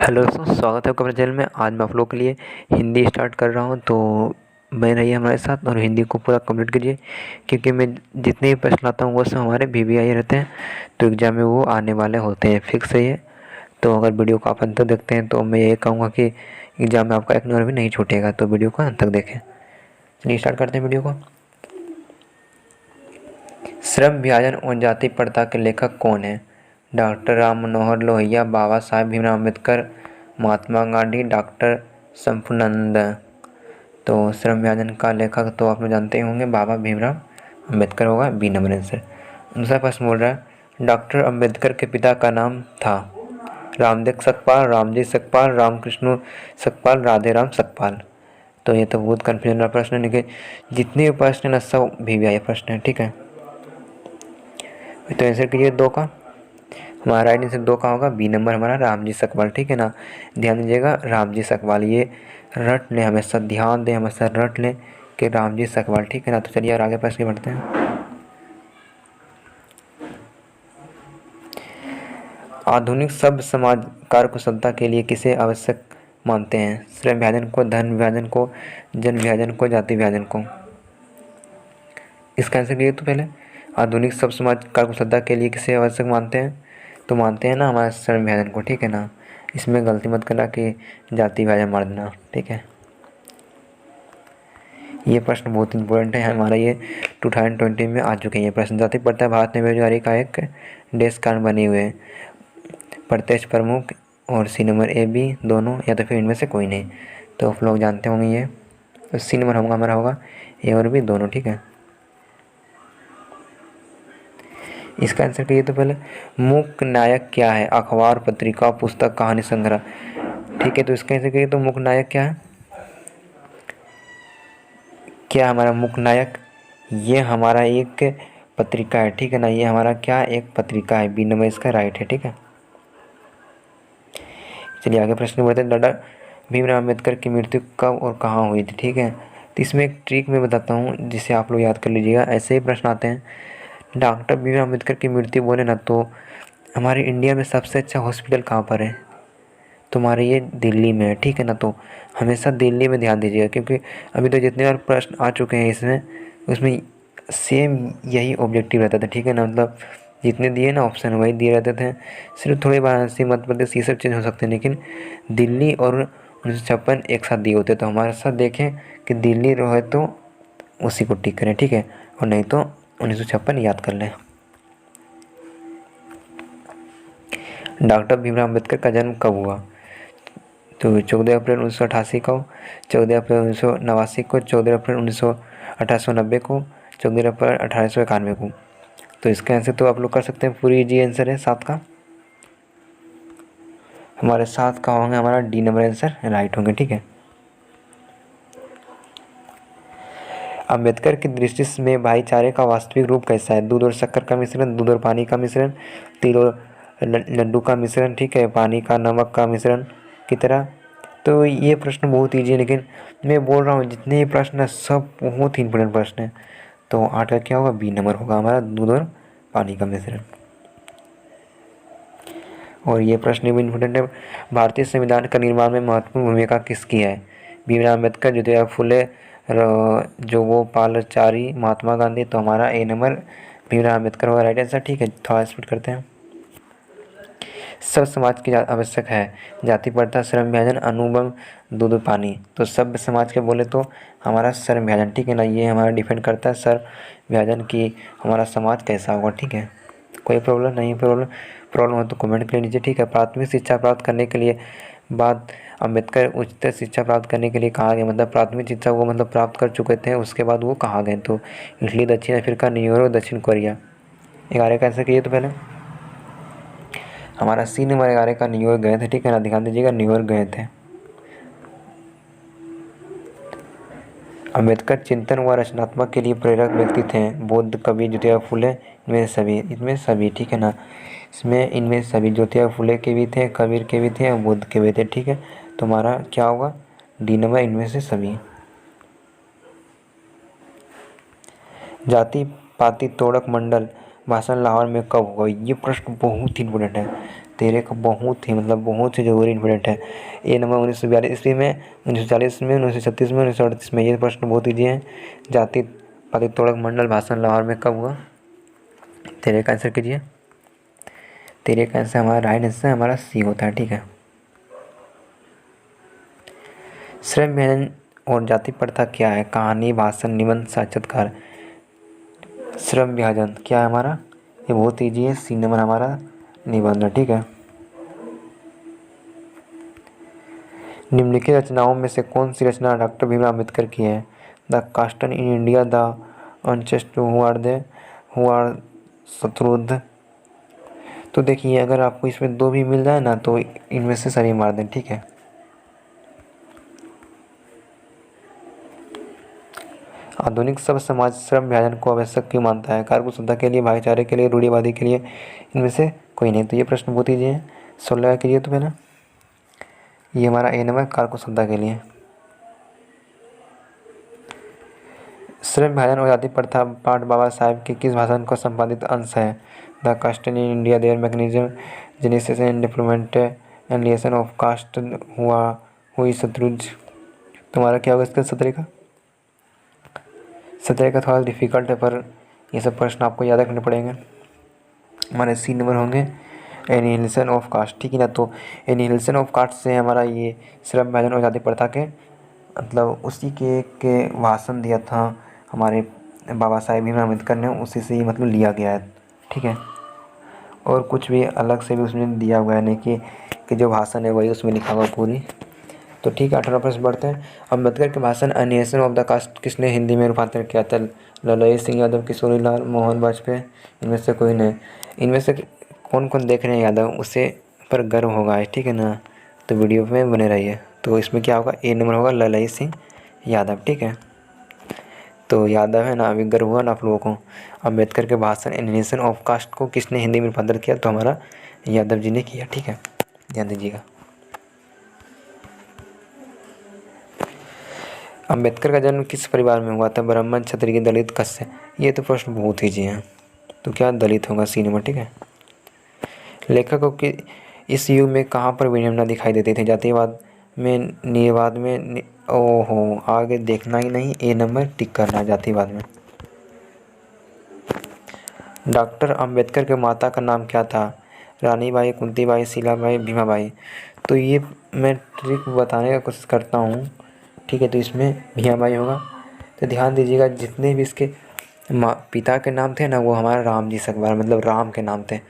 Hello दोस्तों, स्वागत है आपका अपने चैनल में। आज मैं आप लोगों के लिए हिंदी स्टार्ट कर रहा हूँ, तो बने रहिए हमारे साथ और हिंदी को पूरा कंप्लीट कीजिए, क्योंकि मैं जितने भी प्रश्न लाता हूँ वो सब हमारे VVI रहते हैं, तो एग्ज़ाम में वो आने वाले होते हैं, फिक्स है ये। तो अगर वीडियो को आप अंत तक देखते हैं तो मैं ये कहूँगा कि एग्ज़ाम में आपका एक नंबर भी नहीं छूटेगा, तो वीडियो को अंत तक देखें। चलिए स्टार्ट करते हैं वीडियो को। श्रम विभाजन और जाति प्रथा के लेखक कौन है? Doctor Ram Manohar Lohia, Baba Saheb Bhimrao Ambedkar, Mahatma Gandhi, doctor Sampurnanand. तो श्रम विभाजन का लेखक तो आप लोग जानते ही होंगे, बाबा भीमराव अम्बेडकर होगा, बी नंबर आंसर। दूसरा प्रश्न बोल रहा है, डॉक्टर अम्बेडकर के पिता का नाम था? रामदेव सकपाल, रामजी सकपाल, रामकृष्ण सकपाल, राधेराम सकपाल। तो ये तो बहुत कन्फ्यूजन वाला प्रश्न है, लेकिन जितने भी प्रश्न है ना सब VVI प्रश्न है, ठीक है। तो आंसर कीजिए दो का। हमारा राइट आंसर दो का होगा, बी नंबर हमारा रामजी सकपाल, ठीक है ना। ध्यान दीजिएगा, रामजी सकपाल, ये रट लें, हमेशा ध्यान दें, हमेशा रट लें कि रामजी सकपाल, ठीक है ना। तो चलिए और आगे प्रश्न बढ़ते हैं। आधुनिक सभ्य समाज कार्यकुशलता के लिए किसे आवश्यक मानते हैं? श्रम विभाजन को, धन विभाजन को, जन विभाजन को, जाति विभाजन को। इसका आंसर कीजिए तो पहले, आधुनिक सभ्य समाज कार्यकुशलता के लिए किसे आवश्यक मानते हैं? तो मानते हैं ना हमारे श्रम विभाजन को, ठीक है ना। इसमें गलती मत करना कि जाति विभाजन मार देना, ठीक है। ये प्रश्न बहुत इंपॉर्टेंट है हमारा, ये 2020 में आ चुके हैं ये प्रश्न। जाति प्रथा भारत में बेरोजगारी का एक देश कारण बने हुए हैं। प्रत्यक्ष प्रमुख और सी नंबर A B दोनों, या तो फिर इनमें से कोई नहीं। तो आप लोग जानते होंगे ये, तो सी नंबर होगा हमारा, होगा A और B दोनों, ठीक है। इसका आंसर कीजिए तो पहले, मुख्य नायक क्या है? अखबार, पत्रिका, पुस्तक, कहानी संग्रह, ठीक है। तो इसका आंसर कीजिए तो मुख्य नायक क्या है? क्या हमारा मुख्य नायक? ये हमारा एक पत्रिका है, ठीक है ना। ये हमारा क्या, एक पत्रिका है, बी नंबर इसका राइट है, ठीक है। चलिए आगे प्रश्न बढ़ते हैं। डॉक्टर भीमराव अम्बेडकर की मृत्यु कब और कहाँ हुई थी, ठीक है। तो इसमें एक ट्रिक मैं बताता हूँ जिसे आप लोग याद कर लीजिएगा। ऐसे ही प्रश्न आते हैं, डॉक्टर भीमराव अम्बेडकर की मृत्यु बोले ना तो हमारे इंडिया में सबसे अच्छा हॉस्पिटल कहाँ पर है? तुम्हारे ये दिल्ली में है, ठीक है ना। तो हमेशा दिल्ली में ध्यान दीजिएगा, क्योंकि अभी तो जितने बार प्रश्न आ चुके हैं इसमें, उसमें सेम यही ऑब्जेक्टिव रहता था, ठीक है ना। मतलब जितने दिए ना ऑप्शन वही दिए रहते थे, सिर्फ थोड़े वाराणसी, मध्य प्रदेश, ये सब चेंज हो सकते हैं, लेकिन दिल्ली और 1956 एक साथ दिए होते। तो हमारे साथ देखें कि दिल्ली रहे तो उसी को टिक करें, ठीक है, और नहीं तो 1956 याद कर लें। डॉक्टर भीमराव अम्बेडकर का जन्म कब हुआ? तो 14 अप्रैल 1988 को, 14 अप्रैल 1989 को, 14 अप्रैल 1890 को, 14 अप्रैल 1891 को। तो इसका आंसर तो आप लोग कर सकते हैं, पूरी जी आंसर है 7 का। हमारे 7 का होंगे, हमारा डी नंबर आंसर राइट होंगे, ठीक है। अम्बेडकर की दृष्टि में भाईचारे का वास्तविक रूप कैसा है? दूध और शक्कर का मिश्रण, दूध और पानी का मिश्रण, तिल और लड्डू का मिश्रण, ठीक है, पानी का नमक का मिश्रण की तरह। तो ये प्रश्न बहुत ईजी है, लेकिन मैं बोल रहा हूँ जितने ये प्रश्न है सब बहुत ही इंपॉर्टेंट प्रश्न है। तो 8 का क्या होगा, बी नंबर होगा हमारा, दूध और पानी का मिश्रण। और ये प्रश्न भी इम्पोर्टेंट है, भारतीय संविधान का निर्माण में महत्वपूर्ण भूमिका किसकी है? भीमराव अम्बेडकर, ज्योतिराव फुले, जोगोपालाचारी, महात्मा गांधी। तो हमारा ए नंबर भीमराव अम्बेडकर होगा राइट आंसर, ठीक है। थोड़ा स्पीड करते हैं। सब समाज की आवश्यक है? जाति प्रथा, श्रम विभाजन, अनुबंध, दूध पानी। तो सब समाज के बोले तो हमारा श्रम विभाजन, ठीक है ना। ये हमारा डिपेंड करता है श्रम विभाजन की हमारा समाज कैसा होगा, ठीक है। कोई प्रॉब्लम नहीं, प्रॉब्लम हो तो कमेंट कर लीजिए, ठीक है। प्राथमिक शिक्षा प्राप्त करने के लिए बाद अम्बेडकर उच्चतर शिक्षा प्राप्त करने के लिए कहाँ गए? मतलब प्राथमिक शिक्षा वो मतलब प्राप्त कर चुके थे, उसके बाद वो कहाँ गए? तो इटली, दक्षिण अफ्रीका, न्यूयॉर्क, दक्षिण कोरिया। 11 का आंसर कीजिए तो पहले, हमारा सी नंबर 11 का न्यूयॉर्क गए थे, ठीक है ना। ध्यान दीजिएगा, न्यूयॉर्क गए थे। अम्बेडकर चिंतन व रचनात्मक के लिए प्रेरक व्यक्ति थे? बुद्ध, कवि, ज्योतिराव फुले, इनमें सभी, ठीक है ना। इनमें सभी, ज्योतिराव फुले के भी थे, कबीर के भी थे और बुद्ध के भी थे, ठीक है। तो हमारा क्या होगा, डी नंबर, इनमें से सभी। जाति पाति तोड़क मंडल भाषण लाहौर में कब हुआ? ये प्रश्न बहुत ही इंपॉर्टेंट है। 13 का बहुत ही मतलब बहुत ही जरूरी इंपॉर्टेंट है। ए नंबर 1942 ईस्वी में, 1940 में, 1936 में, 1938 में। ये प्रश्न बहुत ईजी है। जाति पाति तोड़क मंडल भाषण लाहौर में कब हुआ? 13 का आंसर कीजिए। 13 का आंसर हमारा राइट आंसर हमारा सी होता है, ठीक है। श्रम विभाजन और जाति प्रथा क्या है? कहानी, भाषण, निबंध, साक्षात्कार। श्रम विभाजन क्या है हमारा? ये बहुत ईजी है, सी नंबर हमारा निबंध है, ठीक है। निम्नलिखित रचनाओं में से कौन सी रचना डॉक्टर भीमराव अम्बेडकर की है? The castes in India, the अनचेस्ट हु आर शत्रुद्ध। तो देखिए अगर आपको इसमें दो भी मिल जाए ना तो इनमें से सही मार दें, ठीक है। आधुनिक सब समाज श्रम विभाजन को आवश्यक क्यों मानता है? कार्यकुशलता के लिए, भाईचारे के लिए, रूढ़िवादी के लिए, इनमें से कोई नहीं। तो ये प्रश्न बहुत ईजी है, 16 कीजिए तो पहले। ये हमारा ए नंबर कार्यकुशलता के लिए। श्रम विभाजन और जाति प्रथा पाठ बाबा साहेब के किस भाषण का संपादित अंश है? The caste in India, their mechanism, genesis and development, annihilation of caste, हुई शत्रुज। तुम्हारा क्या होगा इसका 17 का? 17 का थोड़ा डिफिकल्ट है, पर ये सब प्रश्न आपको याद रखने पड़ेंगे। हमारे सी नंबर होंगे एनिहिलेशन ऑफ कास्ट, ठीक है ना। तो एनिहिलेशन ऑफ कास्ट से हमारा ये श्रम विभाजन और जाति प्रथा के मतलब उसी के भाषण दिया था हमारे बाबा साहेब भीमराव अम्बेडकर ने, उसी से ही मतलब लिया गया है, ठीक है। और कुछ भी अलग से भी उसमें दिया हुआ है नहीं कि जो भाषण है वही उसमें लिखा हुआ पूरी। तो ठीक है, 18 प्रश्न बढ़ते हैं। अम्बेडकर के भाषण एनिहिलेशन ऑफ द कास्ट किसने हिंदी में रूपांतरण किया था? ललोई सिंह यादव, किशोरी लाल, मोहन वाजपेयी, इनमें से कोई नहीं। इनमें से कौन कौन देख रहे हैं यादव, उसे पर गर्व होगा, ठीक है ना। तो वीडियो में बने रहिए। तो इसमें क्या होगा? ए नंबर होगा ललोई सिंह यादव, ठीक है। तो यादव है ना, अभी गर्व हुआ ना आप लोगों को। अम्बेडकर के भाषण एनिहिलेशन ऑफ कास्ट को किसने हिंदी में रूपांतरित किया? तो हमारा यादव जी ने किया, ठीक है, ध्यान दीजिएगा। अम्बेडकर का जन्म किस परिवार में हुआ था? ब्राह्मण, क्षत्रिय, दलित, कस्य। ये तो प्रश्न बहुत ईजी है, तो क्या दलित होगा? सी नंबर, ठीक है। लेखकों की इस युग में कहाँ पर विडंबना दिखाई देती थी? जातिवाद में, न्यायवाद में, ओहो आगे देखना ही नहीं, ए नंबर टिक करना है जातिवाद में। डॉक्टर अंबेडकर के माता का नाम क्या था? रानीबाई, कुंतीबाई, शीलाबाई, भीमाबाई। तो ये मैं ट्रिक बताने का कोशिश करता हूँ, ठीक है। तो इसमें भीमाबाई होगा। तो ध्यान दीजिएगा जितने भी इसके पिता के नाम थे ना वो हमारा राम जी सकवार मतलब राम के नाम थे।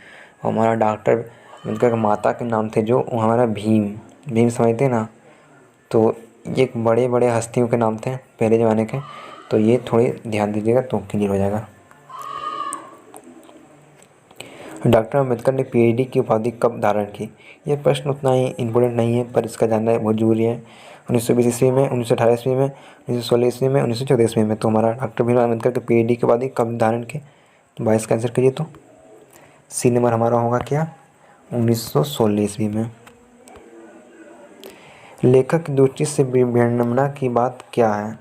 हमारा डॉक्टर अंबेडकर के माता के नाम थे जो वो हमारा भीम समझते ना। तो ये बड़े बड़े हस्तियों के नाम थे पहले ज़माने के। तो ये थोड़ी ध्यान दीजिएगा तो क्लियर हो जाएगा। डॉक्टर अंबेडकर ने पीएचडी की उपाधि कब धारण की? यह प्रश्न उतना ही इम्पोर्टेंट नहीं है पर इसका जानना बहुत जरूरी है। 1920 ईस्वी में, 1918 ईस्वी में, 1916 ईस्वी में, 1914 ईस्वी में। तो हमारा डॉक्टर भीमराव अम्बेडकर के पीएचडी की उपाधि कब धारण की? 22 का आंसर कीजिए। तो सी नंबर हमारा होगा क्या? 1916 ईस्वी में। लेखक की दृष्टि से विडंबना की बात क्या है?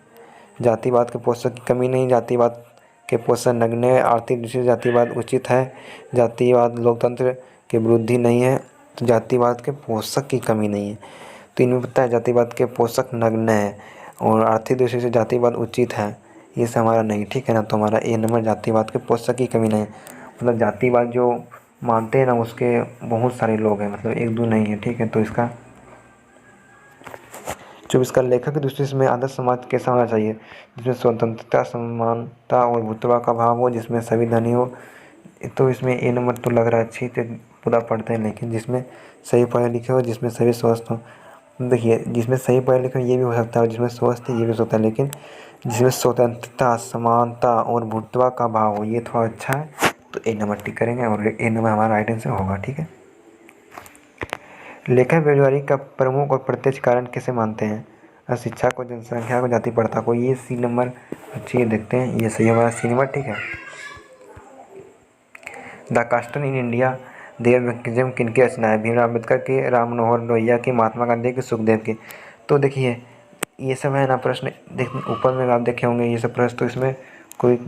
जातिवाद के पोषक की कमी नहीं, जातिवाद के पोषक नग्न है, आर्थिक दृष्टि से जातिवाद उचित है, जातिवाद लोकतंत्र के विरोधी नहीं है, तो जातिवाद के पोषक की कमी नहीं है। तो इनमें पता है जातिवाद के पोषक नग्न है और आर्थिक दृष्टि से जातिवाद उचित है, ये से हमारा नहीं, ठीक है ना। तो हमारा ए नंबर जातिवाद के पोषक की कमी नहीं, मतलब जातिवाद जो मानते हैं ना उसके बहुत सारे लोग हैं, मतलब एक दो नहीं है, ठीक है। तो इसका 24 का लेखक की दृष्टि से आदर्श समाज कैसा होना चाहिए? जिसमें स्वतंत्रता, समानता और भुतवा का भाव हो, जिसमें सभी धनी हो। तो इसमें ए नंबर तो लग रहा है अच्छी तो पूरा पढ़ते हैं, लेकिन जिसमें सही पढ़े लिखे हो, जिसमें सभी स्वस्थ हो। देखिए जिसमें सही पढ़े लिखे हो ये भी हो सकता है, जिसमें स्वस्थ है ये भी हो सकता है, लेकिन जिसमें स्वतंत्रता, समानता और भुतवा का भाव हो ये थोड़ा अच्छा है। तो ए नंबर टिक करेंगे और ए नंबर हमारा राइट आंसर होगा, ठीक है। लेखक बेरोजगारी का प्रमुख और प्रत्यक्ष कारण किसे मानते हैं? अशिक्षा को, जनसंख्या को, जाति प्रथा को। ये सी नंबर अच्छी है, देखते हैं ये सही हमारा सी नंबर, ठीक है। The castes in India, their mechanism किनकी रचना है? भीमराव अम्बेडकर के, राम मनोहर लोहिया की, महात्मा गांधी की, सुखदेव की। तो देखिए ये सब है ना प्रश्न, देख ऊपर में आप देखे होंगे ये सब प्रश्न, तो इसमें कोई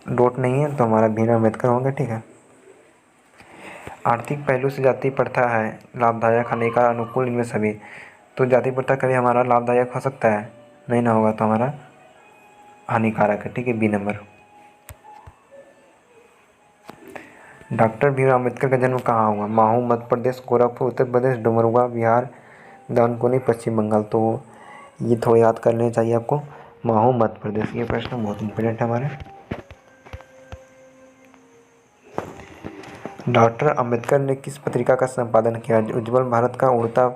डोट नहीं है, तो हमारा भीमराव अम्बेडकर होंगे, ठीक है। आर्थिक पहलू से जाति प्रथा है लाभदायक, हानिकारक, अनुकूल, इनमें सभी। तो जाति प्रथा कभी हमारा लाभदायक हो सकता है, नहीं ना होगा तो हमारा हानिकारक है, ठीक है, B number. Doctor Bhimrao Ambedkar का जन्म कहाँ हुआ? महू मध्य प्रदेश, गोरखपुर उत्तर प्रदेश, डुमरगा बिहार, दानकुनी पश्चिम बंगाल। तो ये थोड़ा याद कर लेना चाहिए आपको, महू मध्य प्रदेश। ये प्रश्न बहुत इंपॉर्टेंट है हमारे। डॉक्टर अंबेडकर ने किस पत्रिका का संपादन किया? उज्ज्वल भारत का, उड़ता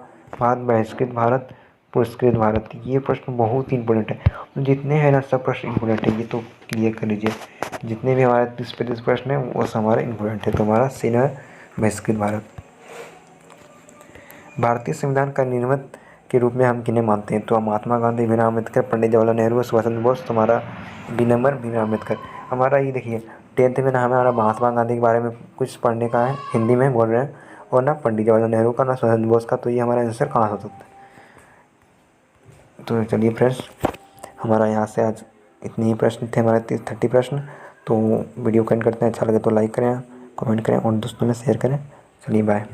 भारत, बहिष्कृत भारत, पुरस्कृत भारत। ये प्रश्न बहुत ही इंपॉर्टेंट है, जितने हैं ना सब प्रश्न इंपॉर्टेंट है, ये तो क्लियर कर लीजिए। जितने भी हमारे 30-35 प्रश्न हैं वो सब हमारे इंपॉर्टेंट है। तो हमारा सी है बहिष्कृत भारत। भारतीय संविधान का निर्माता के रूप में हम किन्हें मानते हैं? तो महात्मा गांधी, भीमराव अम्बेडकर, पंडित जवाहरलाल नेहरू, सुभाष चंद्र बोस। तुम्हारा बी नंबर भीमराव अम्बेडकर। हमारा ये देखिए 10th में ना हमारा महात्मा गांधी के बारे में कुछ पढ़ने का है, हिंदी में बोल रहे हैं, और ना पंडित जवाहरलाल नेहरू का, ना सुभाष चंद्र बोस का। तो ये हमारा आंसर कहाँ हो सकता है? तो चलिए फ्रेंड्स, हमारा यहाँ से आज इतने ही प्रश्न थे, हमारे 30 प्रश्न। तो वीडियो को एंड करते हैं। अच्छा लगे तो लाइक करें, कमेंट करें और दोस्तों में शेयर करें। चलिए बाय।